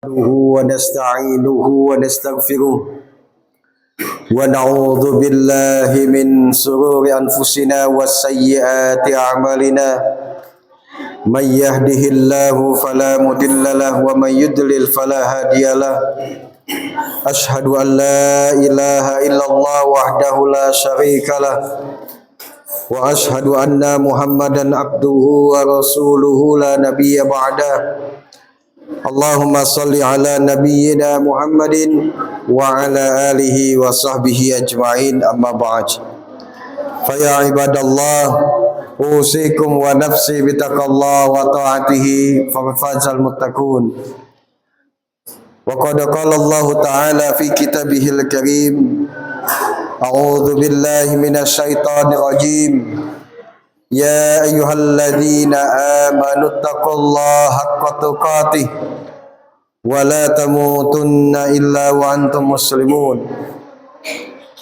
ونستعينه ونستغفره ونعوذ بالله من شرور أنفسنا وسيئات أعمالنا من يهده الله فلا مضل له ومن يضلل فلا هادي له أشهد أن لا إله إلا الله وحده لا شريك له وأشهد أن محمدا عبده ورسوله لا نبي بعده اللهم صل على نبينا محمد وعلى آله وصحبه أجمعين أما بعد فيا عباد الله أوصيكم ونفسي بتقوى الله وطاعته فقد فاز المتقون وقد قال الله تعالى في كتابه الكريم أعوذ بالله من الشيطان الرجيم يا أيها الذين آمنوا اتقوا الله حق تقاته ولا تموتن إلا وأنتم مسلمون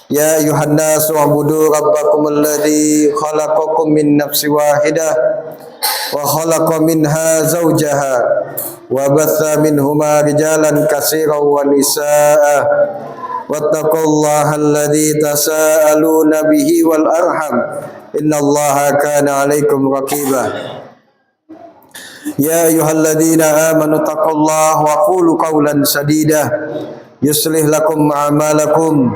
يا أيها الناس اعبدوا ربكم الذي خلقكم من نفس واحدة وخلق منها زوجها وبث منهما رجالا كثيرا ونساء واتقوا الله الذي تساءلون به والأرحم إن الله كان عليكم رقيبا يا أيها الذين آمنوا اتقوا الله وقولوا قولا سديدا يصلح لكم أعمالكم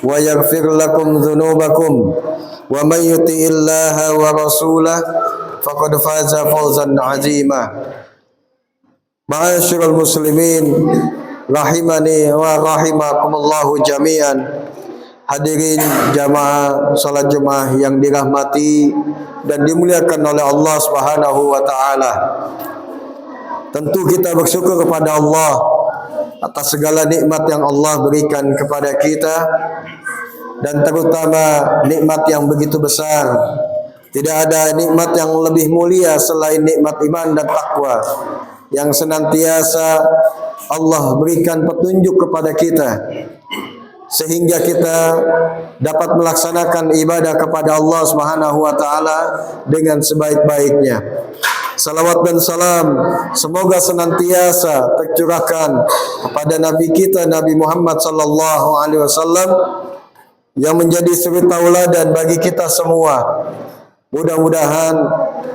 ويغفر لكم ذنوبكم ومن يطع الله ورسوله فقد فاز فوزا عظيما معاشر المسلمين rahimani wa rahimakumullahu jami'an. Hadirin jamaah salat Jumat yang dirahmati dan dimuliakan oleh Allah Subhanahu wa taala. Tentu kita bersyukur kepada Allah atas segala nikmat yang Allah berikan kepada kita dan terutama nikmat yang begitu besar. Tidak ada nikmat yang lebih mulia selain nikmat iman dan takwa yang senantiasa Allah berikan petunjuk kepada kita sehingga kita dapat melaksanakan ibadah kepada Allah Subhanahu wa taala dengan sebaik-baiknya. Salawat dan salam semoga senantiasa tercurahkan kepada Nabi kita Nabi Muhammad sallallahu alaihi wasallam yang menjadi suri tauladan bagi kita semua. Mudah-mudahan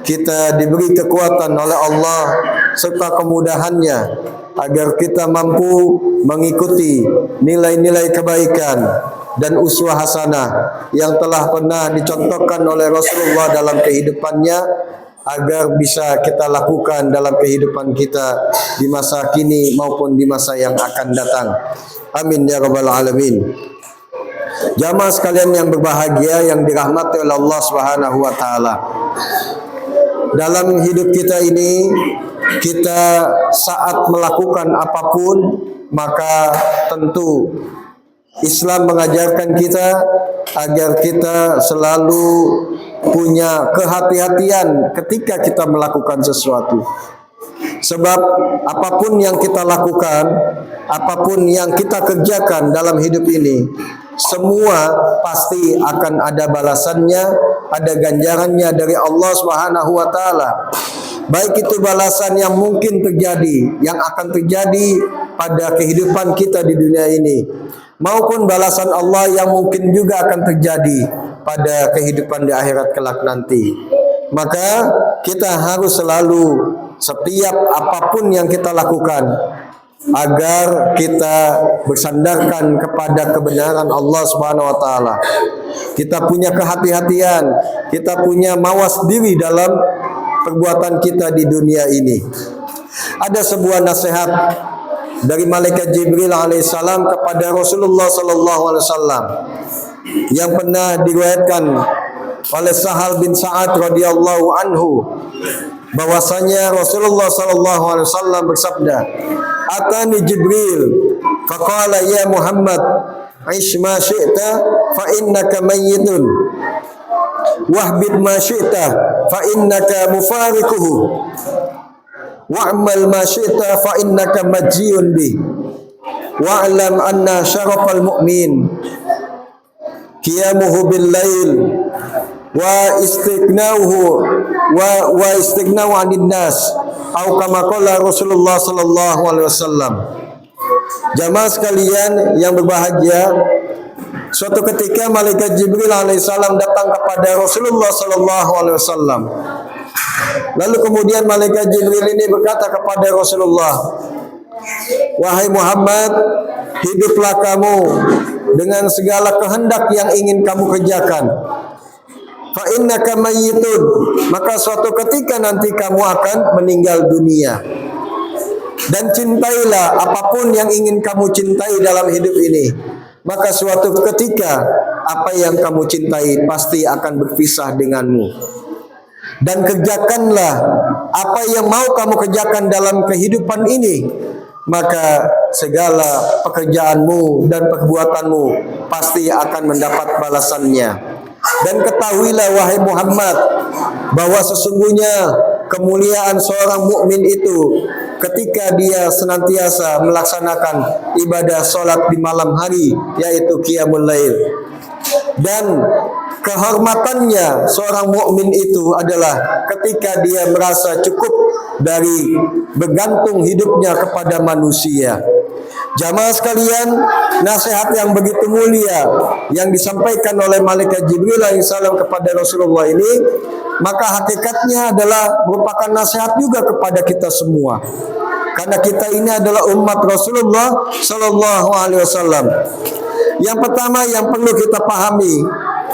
kita diberi kekuatan oleh Allah serta kemudahannya agar kita mampu mengikuti nilai-nilai kebaikan dan uswah hasanah yang telah pernah dicontohkan oleh Rasulullah dalam kehidupannya agar bisa kita lakukan dalam kehidupan kita di masa kini maupun di masa yang akan datang. Amin ya rabbal alamin. Jamaah sekalian yang berbahagia yang dirahmati oleh Allah Subhanahu wa taala. Dalam hidup kita ini kita saat melakukan apapun maka tentu Islam mengajarkan kita agar kita selalu punya kehati-hatian ketika kita melakukan sesuatu. Sebab apapun yang kita lakukan, apapun yang kita kerjakan dalam hidup ini, semua pasti akan ada balasannya, ada ganjarannya dari Allah Subhanahu wa taala. Baik itu balasan yang mungkin terjadi, yang akan terjadi pada kehidupan kita di dunia ini, maupun balasan Allah yang mungkin juga akan terjadi pada kehidupan di akhirat kelak nanti. Maka kita harus selalu setiap apapun yang kita lakukan agar kita bersandarkan kepada kebenaran Allah Subhanahu wa taala. Kita punya kehati-hatian, kita punya mawas diri dalam perbuatan kita di dunia ini. Ada sebuah nasihat dari malaikat Jibril alaihissalam kepada Rasulullah sallallahu alaihi wasallam yang pernah diriwayatkan oleh Sahal bin Sa'ad radhiyallahu anhu bahwasanya Rasulullah sallallahu alaihi wasallam bersabda, "Atani Jibril faqala ya Muhammad, ish ma syi'ta fa innaka mayyitun wahbid ma syi'ta fa innaka mufariquhu wa'mal ma syi'ta fa innaka majiyun bi wa'lam anna syarafal mu'min qiyamuhu bil lail wa istighnauhu wa istighnau 'anil nas Atau kama qala Rasulullah sallallahu alaihi wasallam. Jamaah sekalian yang berbahagia, suatu ketika malaikat Jibril alaihissalam datang kepada Rasulullah sallallahu alaihi wasallam. Lalu kemudian malaikat Jibril ini berkata kepada Rasulullah, "Wahai Muhammad, hiduplah kamu dengan segala kehendak yang ingin kamu kerjakan. Fa innaka mayyitun, maka suatu ketika nanti kamu akan meninggal dunia. Dan cintailah apapun yang ingin kamu cintai dalam hidup ini. Maka suatu ketika apa yang kamu cintai pasti akan berpisah denganmu. Dan kerjakanlah apa yang mau kamu kerjakan dalam kehidupan ini. Maka segala pekerjaanmu dan perbuatanmu pasti akan mendapat balasannya. Dan ketahuilah wahai Muhammad, bahwa sesungguhnya kemuliaan seorang mukmin itu ketika dia senantiasa melaksanakan ibadah sholat di malam hari, yaitu qiyamul lail. Dan kehormatannya seorang mukmin itu adalah ketika dia merasa cukup dari bergantung hidupnya kepada manusia. Jamaah sekalian, nasihat yang begitu mulia yang disampaikan oleh malaikat Jibril alaihissalam kepada Rasulullah ini, maka hakikatnya adalah merupakan nasihat juga kepada kita semua. Karena kita ini adalah umat Rasulullah sallallahu alaihi wasallam. Yang pertama yang perlu kita pahami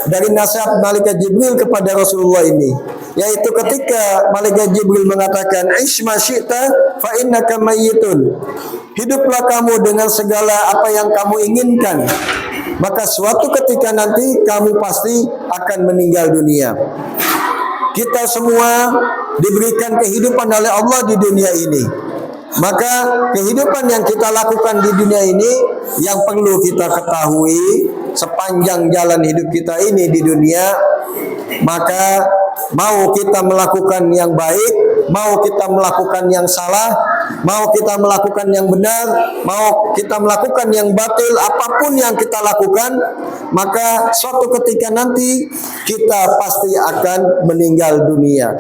dari nasihat malaikat Jibril kepada Rasulullah ini, yaitu ketika malaikat Jibril mengatakan, "Ish ma syi'ta fa innaka mayyitun." Hiduplah kamu dengan segala apa yang kamu inginkan, maka suatu ketika nanti kamu pasti akan meninggal dunia. Kita semua diberikan kehidupan oleh Allah di dunia ini. Maka kehidupan yang kita lakukan di dunia ini yang perlu kita ketahui sepanjang jalan hidup kita ini di dunia, maka mau kita melakukan yang baik, mau kita melakukan yang salah, mau kita melakukan yang benar, mau kita melakukan yang batil, apapun yang kita lakukan, maka suatu ketika nanti kita pasti akan meninggal dunia.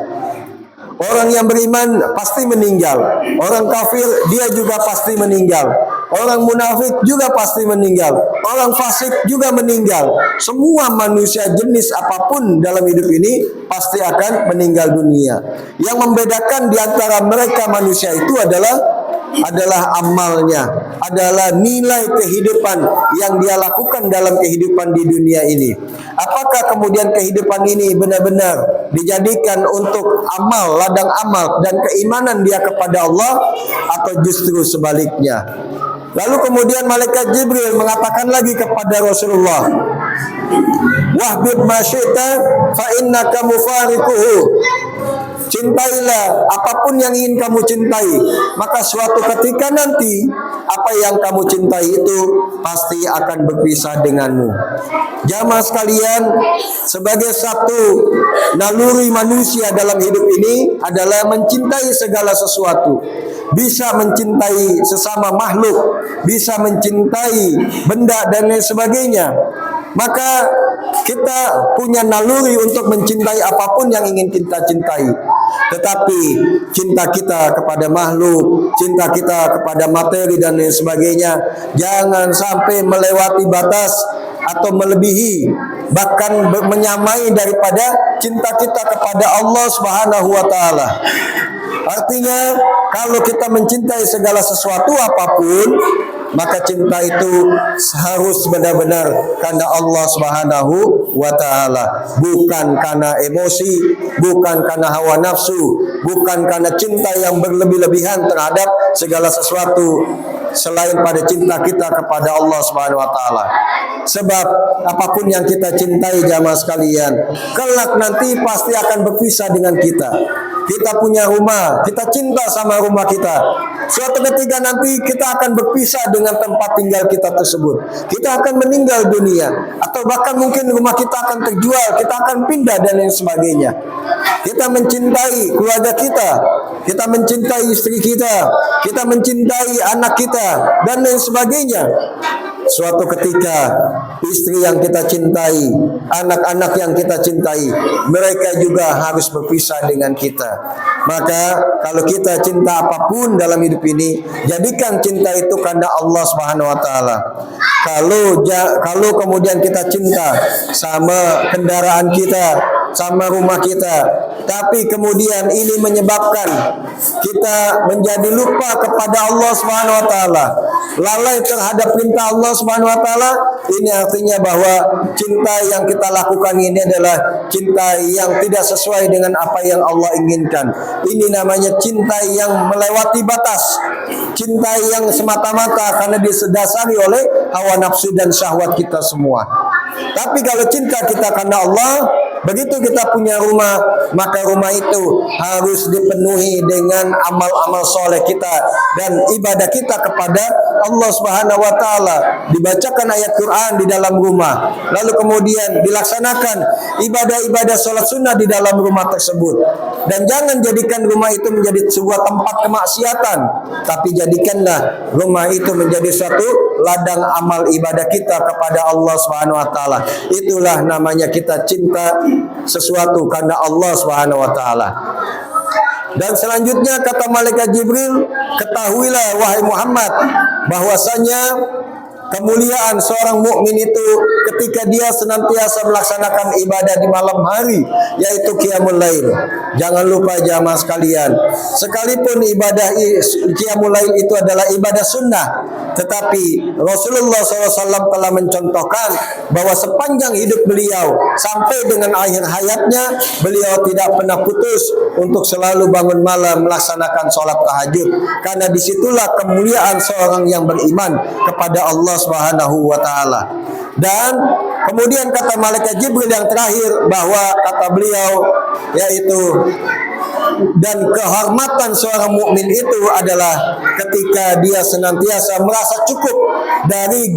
Orang yang beriman pasti meninggal. Orang kafir dia juga pasti meninggal. Orang munafik juga pasti meninggal. Orang fasik juga meninggal. Semua manusia jenis apapun dalam hidup ini pasti akan meninggal dunia. Yang membedakan di antara mereka manusia itu adalah amalnya, adalah nilai kehidupan yang dia lakukan dalam kehidupan di dunia ini. Apakah kemudian kehidupan ini benar-benar dijadikan untuk amal, ladang amal dan keimanan dia kepada Allah, atau justru sebaliknya? Lalu kemudian malaikat Jibril mengatakan lagi kepada Rasulullah, "Wahbib ma syi'ta fa innaka mufariquhu." Cintailah apapun yang ingin kamu cintai, maka suatu ketika nanti apa yang kamu cintai itu pasti akan berpisah denganmu. Jamaah sekalian, sebagai satu naluri manusia dalam hidup ini adalah mencintai segala sesuatu. Bisa mencintai sesama makhluk, bisa mencintai benda dan lain sebagainya. Maka kita punya naluri untuk mencintai apapun yang ingin kita cintai. Tetapi cinta kita kepada makhluk, cinta kita kepada materi dan lain sebagainya, jangan sampai melewati batas atau melebihi, bahkan menyamai daripada cinta kita kepada Allah Subhanahu wa taala. Artinya, kalau kita mencintai segala sesuatu apapun, maka cinta itu harus benar-benar karena Allah Subhanahu wa taala, bukan karena emosi, bukan karena hawa nafsu, bukan karena cinta yang berlebih-lebihan terhadap segala sesuatu selain pada cinta kita kepada Allah Subhanahu wa taala. Sebab apapun yang kita cintai jamaah sekalian, kelak nanti pasti akan berpisah dengan kita. Kita punya rumah, kita cinta sama rumah kita. Suatu ketika nanti kita akan berpisah dengan tempat tinggal kita tersebut. Kita akan meninggal dunia, atau bahkan mungkin rumah kita akan terjual, kita akan pindah dan lain sebagainya. Kita mencintai keluarga kita mencintai istri kita mencintai anak kita dan lain sebagainya. suatu ketika istri yang kita cintai, anak-anak yang kita cintai, mereka juga harus berpisah dengan kita. Maka kalau kita cinta apapun dalam hidup ini, jadikan cinta itu karena Allah Subhanahu wa taala. Kalau kemudian kita cinta sama kendaraan kita, sama rumah kita, tapi kemudian ini menyebabkan kita menjadi lupa kepada Allah Subhanahu wa taala, lalai terhadap perintah Allah Subhanahu wa taala, ini artinya bahwa cinta yang kita lakukan ini adalah cinta yang tidak sesuai dengan apa yang Allah inginkan. Ini namanya cinta yang melewati batas, cinta yang semata-mata karena disedasari oleh hawa nafsu dan syahwat kita semua. Tapi kalau cinta kita karena Allah, begitu kita punya rumah, maka rumah itu harus dipenuhi dengan amal-amal soleh kita dan ibadah kita kepada Allah Subhanahu wa taala. Dibacakan ayat Quran di dalam rumah, lalu kemudian dilaksanakan ibadah-ibadah salat sunnah di dalam rumah tersebut. Dan jangan jadikan rumah itu menjadi sebuah tempat kemaksiatan, tapi jadikanlah rumah itu menjadi suatu ladang amal ibadah kita kepada Allah Subhanahu wa taala. Itulah namanya kita cinta sesuatu karena Allah Subhanahu wa taala. Dan selanjutnya kata malaikat Jibril, ketahuilah wahai Muhammad bahwasanya kemuliaan seorang mukmin itu ketika dia senantiasa melaksanakan ibadah di malam hari, yaitu qiyamul lail. Jangan lupa jamaah sekalian, sekalipun ibadah qiyamul lail itu adalah ibadah sunnah, tetapi Rasulullah SAW telah mencontohkan bahwa sepanjang hidup beliau sampai dengan akhir hayatnya, beliau tidak pernah putus untuk selalu bangun malam melaksanakan sholat tahajud, karena disitulah kemuliaan seorang yang beriman kepada Allah Subhanahu wa taala. Dan kemudian kata malaikat Jibril yang terakhir, bahwa kata beliau yaitu, dan kehormatan seorang mukmin itu adalah ketika dia senantiasa merasa cukup dari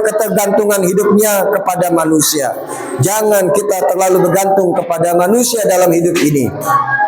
ketergantungan hidupnya kepada manusia. Jangan kita terlalu bergantung kepada manusia dalam hidup ini.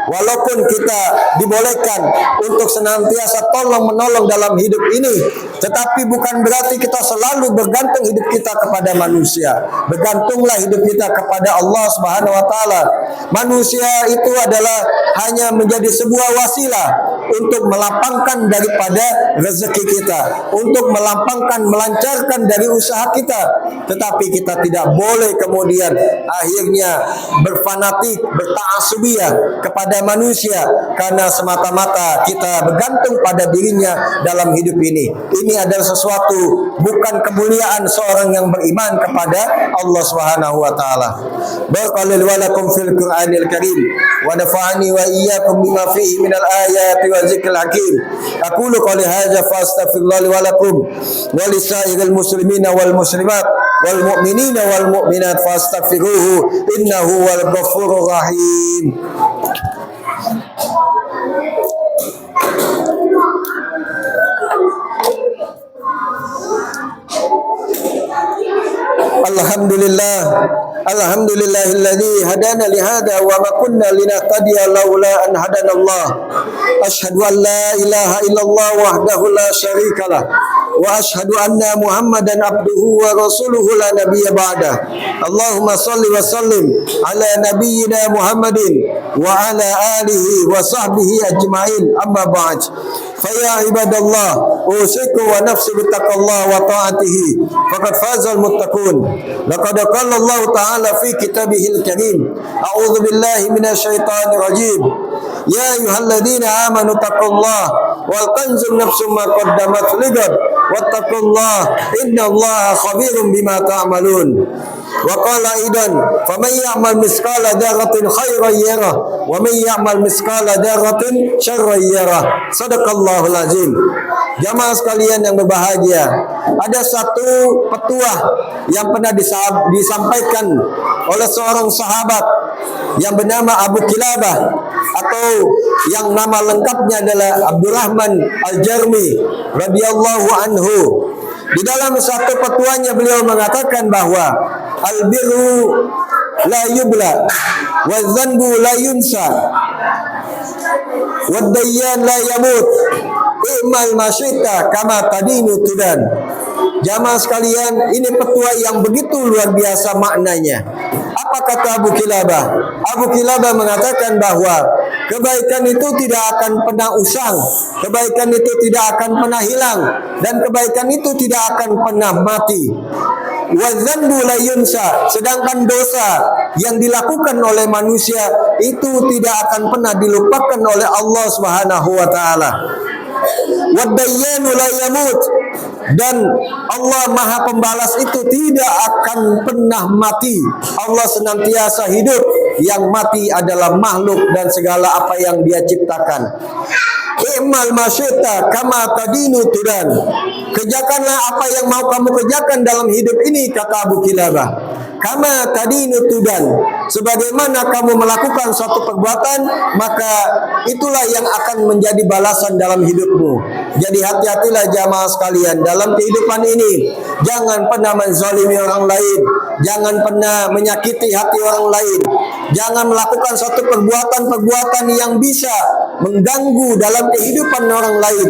Walaupun kita dibolehkan untuk senantiasa tolong menolong dalam hidup ini, tetapi bukan berarti kita selalu bergantung hidup kita kepada manusia. Bergantunglah hidup kita kepada Allah Subhanahu wa taala. Manusia itu adalah hanya menjadi sebuah wasilah untuk melapangkan daripada rezeki kita, untuk melancarkan dari usaha kita. Tetapi kita tidak boleh kemudian akhirnya berfanatik, berta'asubiyah kepada manusia karena semata-mata kita bergantung pada dirinya dalam hidup ini. Ini adalah sesuatu bukan kemuliaan seorang yang beriman kepada Allah Subhanahu wa taala. Barakallahu wa lakum fil Qur'anil Karim wa nafa'ani wa iyyakum bima fihi minal ayati wa zikril hakim. Aqulu qali hadza fa astaghfirullah wa lakum wa lisairil muslimina wal muslimat wal mu'minina wal mu'minat fastaghfiruhu innahu wal ghafurur rahim. Alhamdulillahilladzi hadana li hada wa ma kunna linahtadiya laula an hadana Allah. Asyhadu an la ilaha illallah wahdahu la syarikalah wa asyhadu anna Muhammadan abduhu wa rasuluhu la nabiyya ba'da. Allahumma shalli wa sallim ala nabiyyina Muhammadin wa ala alihi wa sahbihi ajma'in, amma ba'd. Faya ibadallah, usiku wa nafsi bittaqallah wa ta'atihi faqad fazal muttaqun. Laqad qala Allah ta'ala fi kitabihil karim, a'udzu billahi minasy syaithanir rajim. Ya ayyuhalladzina amanu taqullaha wal tanzur nafsum ma qaddamat ligad wattaqullaha innallaha khabirum bima ta'malun. Wa qala aidan faman ya'mal mithqala dzarratin khairan yarah wa man ya'mal mithqala dzarratin syarran yarah. Shadaqallahul azim. Jamaah sekalian yang berbahagia, ada satu petuah yang pernah disampaikan oleh seorang sahabat yang bernama Abu Kilabah, atau yang nama lengkapnya adalah Abdurrahman Al-Jarmi radhiyallahu anhu. Di dalam satu petuanya beliau mengatakan bahwa al-birru la yubla wa dzanbu la yunsa wa dayyan la yamut I'mal masyita kama tadinu tudan. Jamaah sekalian, ini petua yang begitu luar biasa maknanya. Apa kata Abu Kilabah? Abu Kilabah mengatakan bahwa kebaikan itu tidak akan pernah usang, kebaikan itu tidak akan pernah hilang, dan kebaikan itu tidak akan pernah mati. Wa dzanbu la yunsa, sedangkan dosa yang dilakukan oleh manusia itu tidak akan pernah dilupakan oleh Allah Subhanahu wa taala. Wa dayyanu la yamut, dan Allah Maha Pembalas itu tidak akan pernah mati. Allah senantiasa hidup, yang mati adalah makhluk dan segala apa yang Dia ciptakan. I'mal masyita kama tadinu tudan. Kerjakanlah apa yang mau kamu kerjakan dalam hidup ini, kata Abu Kilabah. Kama tadinu tudan, sebagaimana kamu melakukan suatu perbuatan, maka itulah yang akan menjadi balasan dalam hidupmu. Jadi hati-hatilah jamaah sekalian dalam kehidupan ini. Jangan pernah menzalimi orang lain, jangan pernah menyakiti hati orang lain, jangan melakukan suatu perbuatan-perbuatan yang bisa mengganggu dalam kehidupan orang lain.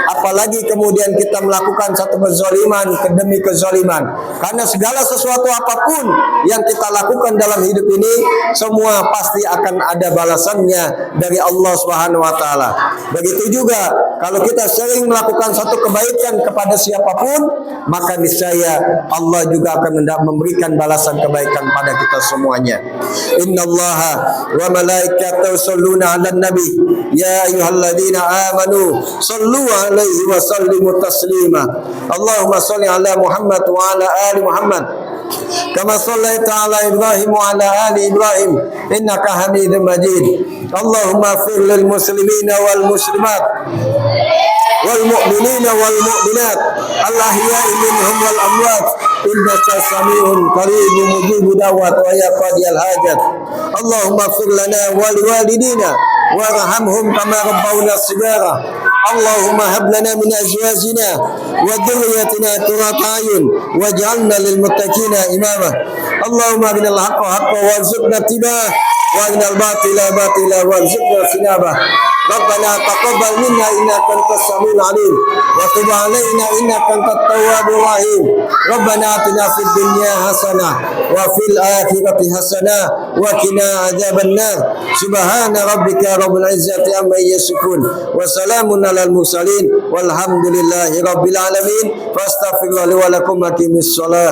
Apalagi kemudian kita melakukan satu kezaliman demi kezaliman. Karena segala sesuatu apapun yang kita lakukan dalam hidup ini, semua pasti akan ada balasannya dari Allah Subhanahu wa taala. Begitu juga kalau kita sering melakukan satu kebaikan kepada siapapun, maka niscaya Allah juga akan memberikan balasan kebaikan pada kita semuanya. Innallaha wa malaikatahu yusholluna 'alan nabi ya ayyuhalladzina amanu shallu 'alaihi wa sallimu taslima. Allahumma shalli 'ala Muhammad wa 'ala ali Muhammad kama shallaita 'ala Ibrahim wa 'ala ali Ibrahim innaka Hamidum Majid. Allahumma ighfir lil muslimina wal muslimat wal mu'minina wal mu'minat al ahya'i minhum wal amwat innaka sami'un qaribun mujibud da'wat wa ya qadiyal hajat. Allahumma ighfir lana wa liwalidina warhamhum kama rabbawna shighara. Allahumma hab lana min azwajina wa dhurriyyatina qurrata a'yun waj'alna lil muttaqina imama. Allahumma arinal haqqa haqqan warzuqna ittiba'ah wa arinal batila batila warzuqna ijtinabah. Rabbana taqabbal minna innaka antas samiul alim wa tub 'alaina innaka antat tawwabur rahim. Rabbana atina fid dunya hasanah wa fil akhirati hasanah wa qina adzabannar. Subhana rabbika rabbil izzati amma yasifun wa salamun alal mursalin walhamdulillahi rabbil alamin. Fastaghfirullahi wa lakum aqimis shalah.